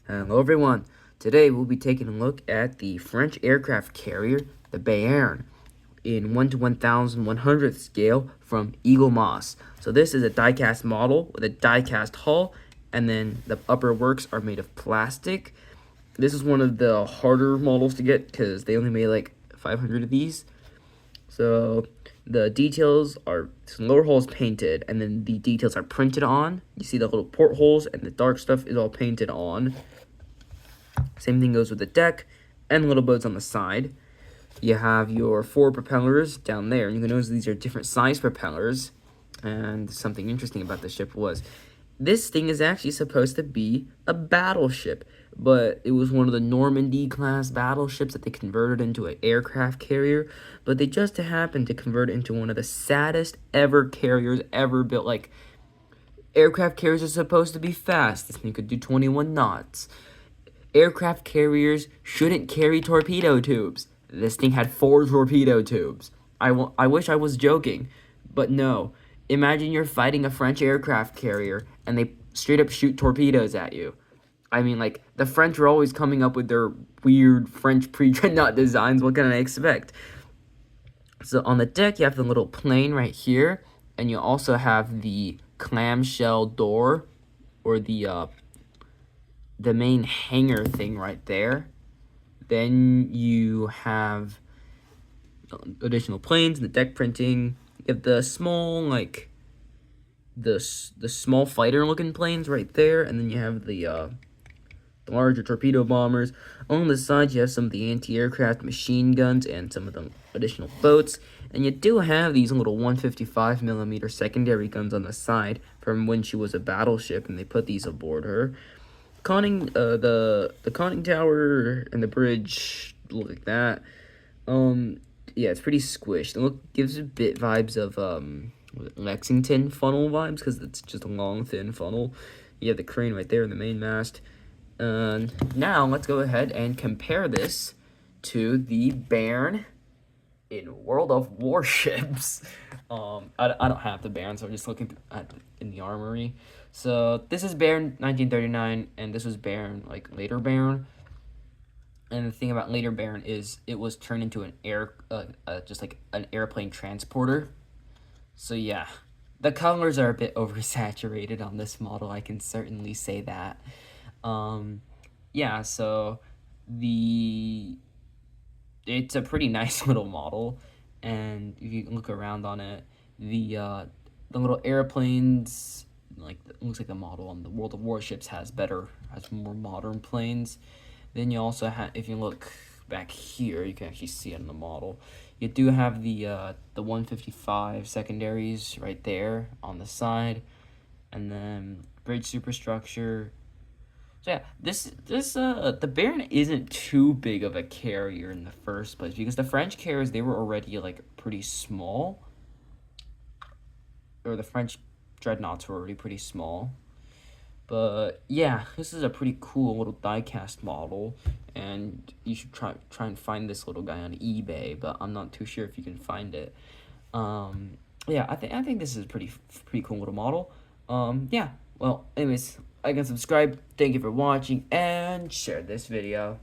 Hello everyone, today we'll be taking a look at the French aircraft carrier, the Béarn, in 1 to 1,100th scale from Eaglemoss. So this is a die-cast model with a die-cast hull, and then the upper works are made of plastic. This is one of the harder models to get because they only made like 500 of these. So the details are, some lower hull is painted, and then the details are printed on. You see the little portholes, and the dark stuff is all painted on. Same thing goes with the deck and little boats on the side. You have your 4 propellers down there. You can notice these are different size propellers. And something interesting about the ship was this thing is actually supposed to be a battleship, but it was one of the Normandie-class battleships that they converted into an aircraft carrier, but they just happened to convert it into one of the saddest ever carriers ever built. Like, aircraft carriers are supposed to be fast. This thing could do 21 knots. Aircraft carriers shouldn't carry torpedo tubes. This thing had 4 torpedo tubes. I wish I was joking, but no. Imagine you're fighting a French aircraft carrier and they straight up shoot torpedoes at you. I mean, like, the French are always coming up with their weird French pre-dreadnought designs. What can I expect? So on the deck, you have the little plane right here, and you also have the clamshell door, or the main hangar thing right there. Then you have additional planes and the deck printing. You have the small, like, the small fighter looking planes right there, and then you have the larger torpedo bombers. On the side, you have some of the anti-aircraft machine guns and some of the additional boats. And you do have these little 155mm secondary guns on the side from when she was a battleship, and they put these aboard her. Conning, the conning tower and the bridge look like that. Yeah, it's pretty squished. It gives a bit vibes of Lexington funnel vibes, because it's just a long, thin funnel. You have the crane right there in the main mast. Now let's go ahead and compare this to the Béarn in World of Warships. I don't have the Béarn, so I'm just looking at in the armory. So this is Béarn 1939, and this was Béarn, like, later Béarn. And the thing about later Béarn is it was turned into an just like an airplane transporter. So yeah, the colors are a bit oversaturated on this model. I can certainly say that. Yeah, so it's a pretty nice little model, and if you look around on it, the little airplanes, like, it looks like the model on the World of Warships has more modern planes. Then you also have, if you look back here, you can actually see it in the model. You do have the 155 secondaries right there on the side, and then bridge superstructure. So yeah, the Béarn isn't too big of a carrier in the first place, because the French carriers, they were already, like, pretty small, or the French dreadnoughts were already pretty small. But yeah, this is a pretty cool little die-cast model, and you should try and find this little guy on eBay, but I'm not too sure if you can find it. Yeah, I think this is a pretty cool little model. Yeah. Well, anyways, like and subscribe. Thank you for watching, and share this video.